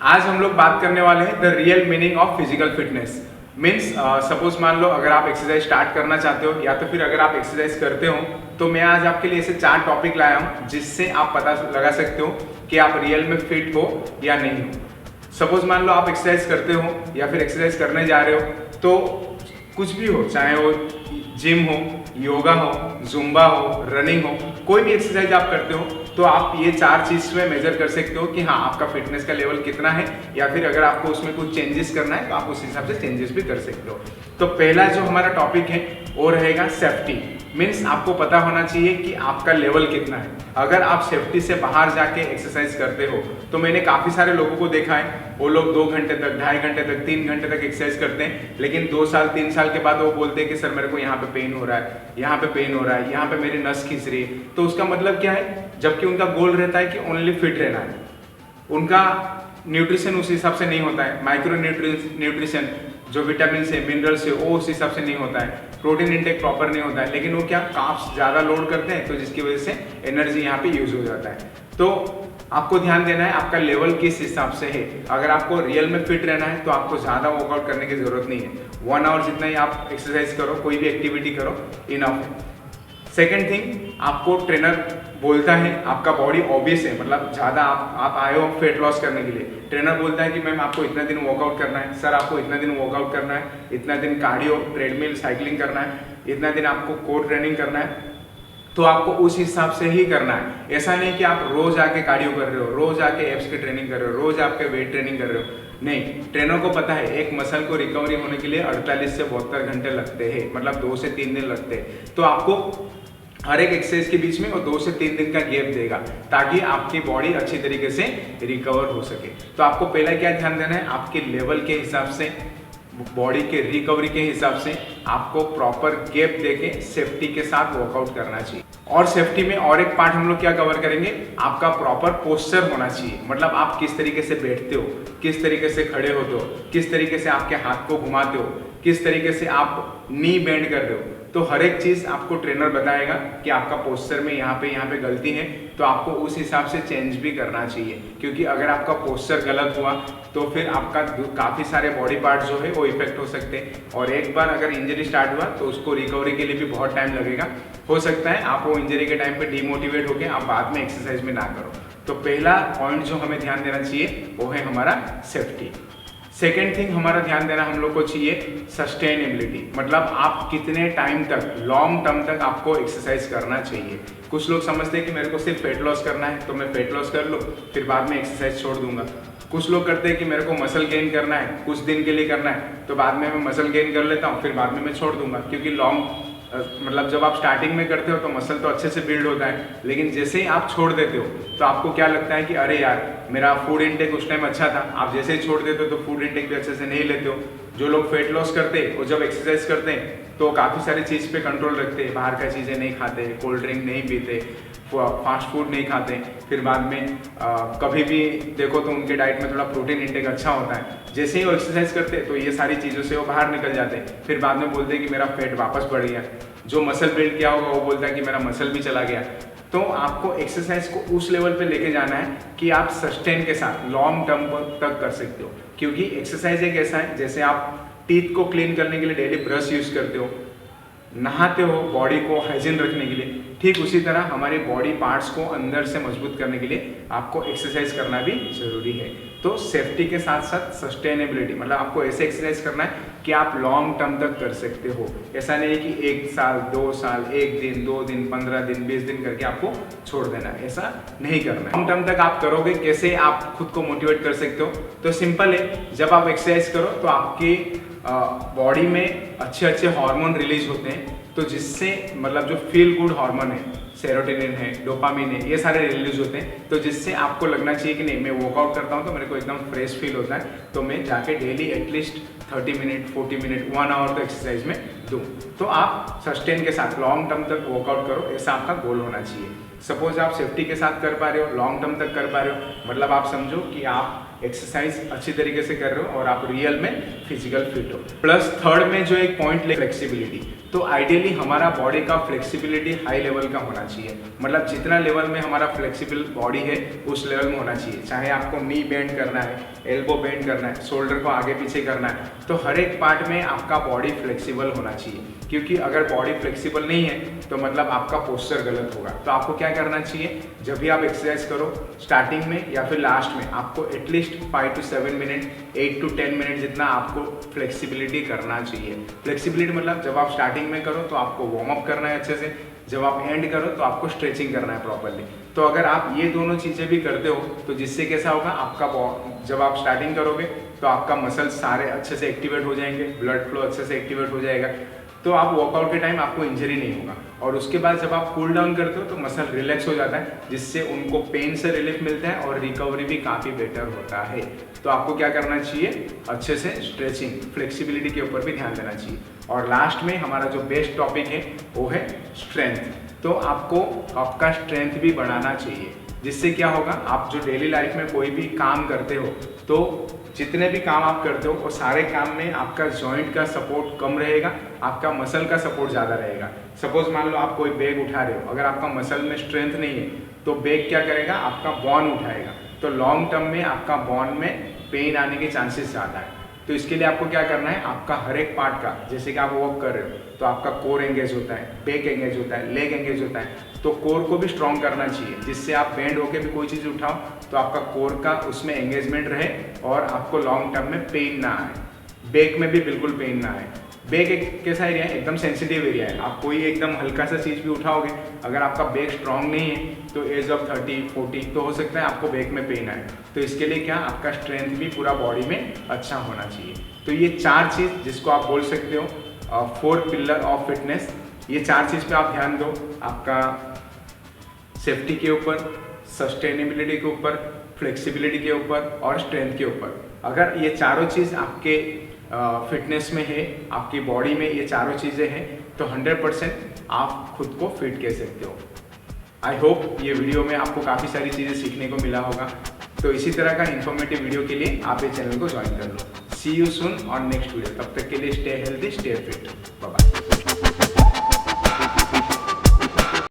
आज हम लोग बात करने वाले हैं the real meaning of physical fitness. Means suppose मान लो अगर आप एक्सरसाइज स्टार्ट करना चाहते हो या तो फिर अगर आप एक्सरसाइज करते हो, तो मैं आज आपके लिए ऐसे 4 टॉपिक लाया हूँ जिससे आप पता लगा सकते हो कि आप रियल में फिट हो या नहीं हो। सपोज मान लो आप एक्सरसाइज करते हो या फिर एक्सरसाइज करने जा रहे हो, तो कुछ भी हो, चाहे वो जिम हो, योगा हो, जुम्बा हो, रनिंग हो, कोई भी एक्सरसाइज आप करते हो तो आप ये 4 चीज़ में मेजर कर सकते हो कि हाँ आपका फिटनेस का लेवल कितना है, या फिर अगर आपको उसमें कुछ चेंजेस करना है तो आप उस हिसाब से चेंजेस भी कर सकते हो। तो पहला जो हमारा टॉपिक है वो रहेगा सेफ्टी। मीन्स आपको पता होना चाहिए कि आपका लेवल कितना है। अगर आप सेफ्टी से बाहर जाके एक्सरसाइज करते हो, तो मैंने काफ़ी सारे लोगों को देखा है, वो लोग 2 घंटे तक, 2.5 घंटे तक, 3 घंटे तक एक्सरसाइज करते हैं, लेकिन 2 साल 3 साल के बाद वो बोलते हैं कि सर मेरे को यहाँ पे पेन हो रहा है, यहाँ पे पेन हो रहा है, यहाँ पे मेरी नस खींच रही है। तो उसका मतलब क्या है, जबकि उनका गोल रहता है कि ओनली फिट रहना है, उनका न्यूट्रिशन उस हिसाब से नहीं होता है, माइक्रो न्यूट्रिशन जो विटामिन से, मिनरल्स से, वो उस हिसाब से नहीं होता है, प्रोटीन इंटेक प्रॉपर नहीं होता है, लेकिन वो क्या कार्ब्स ज़्यादा लोड करते हैं, तो जिसकी वजह से एनर्जी यहाँ पे यूज हो जाता है। तो आपको ध्यान देना है आपका लेवल किस हिसाब से है। अगर आपको रियल में फिट रहना है तो आपको ज़्यादा वर्कआउट करने की जरूरत नहीं है, 1 आवर जितना ही आप एक्सरसाइज करो, कोई भी एक्टिविटी करो, इनफ है। सेकेंड थिंग, आपको ट्रेनर बोलता है, आपका बॉडी ऑब्वियस है, मतलब ज़्यादा आप आए हो वेट लॉस करने के लिए, ट्रेनर बोलता है कि मैम आपको इतना दिन वर्कआउट करना है, सर आपको इतना दिन वर्कआउट करना है, इतना दिन कार्डियो, ट्रेडमिल, साइकिलिंग करना है, इतना दिन आपको कोर ट्रेनिंग करना है, तो आपको उस हिसाब से ही करना है। ऐसा नहीं कि आप रोज आके कार्डियो कर रहे हो, रोज आके एब्स की ट्रेनिंग कर रहे हो, रोज आपके वेट ट्रेनिंग कर रहे हो, नहीं। ट्रेनर को पता है एक मसल को रिकवरी होने के लिए 48 से 72 घंटे लगते हैं, मतलब 2 से 3 दिन लगते हैं। तो आपको हर एक एक्सरसाइज के बीच में वो 2 से 3 दिन का गैप देगा ताकि आपकी बॉडी अच्छी तरीके से रिकवर हो सके। तो आपको पहला क्या ध्यान देना है, आपके लेवल के हिसाब से, बॉडी के रिकवरी के हिसाब से आपको प्रॉपर गैप देके सेफ्टी के साथ वर्कआउट करना चाहिए। और सेफ्टी में और एक पार्ट हम लोग क्या कवर करेंगे, आपका प्रॉपर पोस्चर होना चाहिए, मतलब आप किस तरीके से बैठते हो, किस तरीके से खड़े होते हो, किस तरीके से आपके हाथ को घुमाते हो, किस तरीके से आप नी बेंड कर रहे हो। तो हर एक चीज़ आपको ट्रेनर बताएगा कि आपका पोस्चर में यहाँ पे गलती है, तो आपको उस हिसाब से चेंज भी करना चाहिए, क्योंकि अगर आपका पोस्चर गलत हुआ तो फिर आपका काफ़ी सारे बॉडी पार्ट जो है वो इफेक्ट हो सकते हैं, और एक बार अगर इंजरी स्टार्ट हुआ तो उसको रिकवरी के लिए भी बहुत टाइम लगेगा। हो सकता है आप वो इंजरी के टाइम पे डीमोटिवेट होकर आप बाद में एक्सरसाइज में ना करो। तो पहला पॉइंट जो हमें ध्यान देना चाहिए वो है हमारा सेफ्टी। सेकेंड थिंग हमारा ध्यान देना हम लोग को चाहिए सस्टेनेबिलिटी, मतलब आप कितने टाइम तक, लॉन्ग टर्म तक आपको एक्सरसाइज करना चाहिए। कुछ लोग समझते हैं कि मेरे को सिर्फ वेट लॉस करना है तो मैं वेट लॉस कर लूँ, फिर बाद में एक्सरसाइज छोड़ दूंगा। कुछ लोग करते हैं कि मेरे को मसल गेन करना है, कुछ दिन के लिए करना है, तो बाद में मैं मसल गेन कर लेता हूँ, फिर बाद में मैं छोड़ दूंगा, क्योंकि लॉन्ग मतलब जब आप स्टार्टिंग में करते हो तो मसल तो अच्छे से बिल्ड होता है, लेकिन जैसे ही आप छोड़ देते हो तो आपको क्या लगता है कि अरे यार मेरा फूड इंटेक उस टाइम अच्छा था। आप जैसे ही छोड़ देते हो तो फूड इंटेक भी अच्छे से नहीं लेते हो। जो लोग वेट लॉस करते हैं वो जब एक्सरसाइज करते हैं तो काफ़ी सारी चीज़ पे कंट्रोल रखते हैं, बाहर का चीज़ें नहीं खाते, कोल्ड ड्रिंक नहीं पीते, फास्ट फूड नहीं खाते, फिर बाद में कभी भी देखो तो उनके डाइट में थोड़ा प्रोटीन इंटेक अच्छा होता है। जैसे ही वो एक्सरसाइज करते हैं तो ये सारी चीज़ों से वो बाहर निकल जाते हैं, फिर बाद में बोलते हैं कि मेरा फैट वापस बढ़ गया। जो मसल बिल्ड किया होगा वो बोलता है कि मेरा मसल भी चला गया। तो आपको एक्सरसाइज को उस लेवल पे लेके जाना है कि आप सस्टेन के साथ लॉन्ग टर्म तक कर सकते हो, क्योंकि एक्सरसाइज एक ऐसा है जैसे आप टीथ को क्लीन करने के लिए डेली ब्रश यूज करते हो, नहाते हो बॉडी को हाइजीन रखने के लिए, ठीक उसी तरह हमारे बॉडी पार्ट्स को अंदर से मजबूत करने के लिए आपको एक्सरसाइज करना भी जरूरी है। तो सेफ्टी के साथ साथ सस्टेनेबिलिटी, मतलब आपको ऐसे एक्सरसाइज करना है कि आप लॉन्ग टर्म तक कर सकते हो। ऐसा नहीं है कि 1 साल, 2 साल, 1 दिन, 2 दिन, 15 दिन, 20 दिन करके आपको छोड़ देना है, ऐसा नहीं करना है। लॉन्ग टर्म तक आप करोगे, कैसे आप खुद को मोटिवेट कर सकते हो, तो सिंपल है, जब आप एक्सरसाइज करो तो आपकी बॉडी में अच्छे अच्छे हार्मोन रिलीज होते हैं, तो जिससे मतलब जो फील गुड हार्मोन है, सेरोटोनिन है, डोपामिन है, ये सारे रिलीज होते हैं, तो जिससे आपको लगना चाहिए कि नहीं मैं वर्कआउट करता हूँ तो मेरे को एकदम फ्रेश फील होता है, तो मैं जाके daily at least 30 minute, 40 minute, 1 hour तो एक्सरसाइज में दूँ। तो आप सस्टेन के साथ लॉन्ग टर्म तक वर्कआउट करो, ऐसा आपका गोल होना चाहिए। सपोज आप सेफ्टी के साथ कर पा रहे हो, लॉन्ग टर्म तक कर पा रहे हो, मतलब आप समझो कि आप एक्सरसाइज अच्छी तरीके से कर रहे हो और आप रियल में फिजिकल फिट हो। प्लस थर्ड में जो एक पॉइंट ले, फ्लेक्सिबिलिटी। तो आइडियली हमारा बॉडी का फ्लेक्सिबिलिटी हाई लेवल का होना चाहिए, मतलब जितना लेवल में हमारा फ्लेक्सिबल बॉडी है उस लेवल में होना चाहिए। चाहे आपको नी बेंड करना है, एल्बो बेंड करना है, शोल्डर को आगे पीछे करना है, तो हर एक पार्ट में आपका बॉडी फ्लेक्सिबल होना चाहिए। क्योंकि अगर बॉडी फ्लेक्सिबल नहीं है तो मतलब आपका पोस्चर गलत होगा। तो आपको क्या करना चाहिए, जब भी आप एक्सरसाइज करो स्टार्टिंग में या फिर लास्ट में, आपको at least 5 to 7 minute, 8 to 10 minute जितना आपको फ्लेक्सिबिलिटी करना चाहिए। फ्लेक्सिबिलिटी मतलब जब आप स्टार्टिंग में करो तो आपको वार्म अप करना है अच्छे से, जब आप एंड करो तो आपको स्ट्रेचिंग करना है प्रॉपरली। तो अगर आप ये दोनों चीज़ें भी करते हो तो जिससे कैसा होगा, आपका जब आप स्टार्टिंग करोगे तो आपका मसल सारे अच्छे से एक्टिवेट हो जाएंगे, ब्लड फ्लो अच्छे से एक्टिवेट हो जाएगा, तो आप वर्कआउट के टाइम आपको इंजरी नहीं होगा। और उसके बाद जब आप कूल डाउन करते हो तो मसल रिलैक्स हो जाता है, जिससे उनको पेन से रिलीफ मिलता है और रिकवरी भी काफ़ी बेटर होता है। तो आपको क्या करना चाहिए, अच्छे से स्ट्रेचिंग, फ्लेक्सिबिलिटी के ऊपर भी ध्यान देना चाहिए। और लास्ट में हमारा जो बेस्ट टॉपिक है वो है स्ट्रेंथ। तो आपको आपका स्ट्रेंथ भी बढ़ाना चाहिए, जिससे क्या होगा, आप जो डेली लाइफ में कोई भी काम करते हो तो जितने भी काम आप करते हो वो सारे काम में आपका जॉइंट का सपोर्ट कम रहेगा, आपका मसल का सपोर्ट ज़्यादा रहेगा। सपोज मान लो आप कोई बैग उठा रहे हो, अगर आपका मसल में स्ट्रेंथ नहीं है तो बैग क्या करेगा, आपका बोन उठाएगा, तो लॉन्ग टर्म में आपका बोन में पेन आने के चांसेस ज़्यादा है। तो इसके लिए आपको क्या करना है, आपका हर एक पार्ट का, जैसे कि आप वर्क कर रहे हो तो आपका कोर एंगेज होता है, बैक एंगेज होता है, लेग एंगेज होता है, तो कोर को भी स्ट्रॉन्ग करना चाहिए, जिससे आप बेंड होके भी कोई चीज़ उठाओ तो आपका कोर का उसमें एंगेजमेंट रहे और आपको लॉन्ग टर्म में पेन ना आए। बैक में भी बिल्कुल पेन ना आए। बैक एक कैसा एरिया है, एकदम सेंसिटिव एरिया है। आप कोई एकदम हल्का सा चीज़ भी उठाओगे, अगर आपका बैक स्ट्रांग नहीं है तो एज ऑफ 30-40 तो हो सकता है आपको बैक में पेन आए। तो इसके लिए क्या, आपका स्ट्रेंथ भी पूरा बॉडी में अच्छा होना चाहिए। तो ये 4 चीज़ जिसको आप बोल सकते हो 4 पिलर ऑफ फिटनेस, ये 4 चीज़ पे आप ध्यान दो, आपका सेफ्टी के ऊपर, सस्टेनेबिलिटी के ऊपर, फ्लेक्सिबिलिटी के ऊपर और स्ट्रेंथ के ऊपर। अगर ये चारों चीज़ आपके फिटनेस में है, आपकी बॉडी में ये चारों चीज़ें हैं तो 100% आप खुद को फिट कह सकते हो। आई होप ये वीडियो में आपको काफ़ी सारी चीज़ें सीखने को मिला होगा। तो इसी तरह का इन्फॉर्मेटिव वीडियो के लिए आप ये चैनल को ज्वाइन कर लो। See you soon on next video. तब तक के लिए stay healthy, stay fit, bye bye.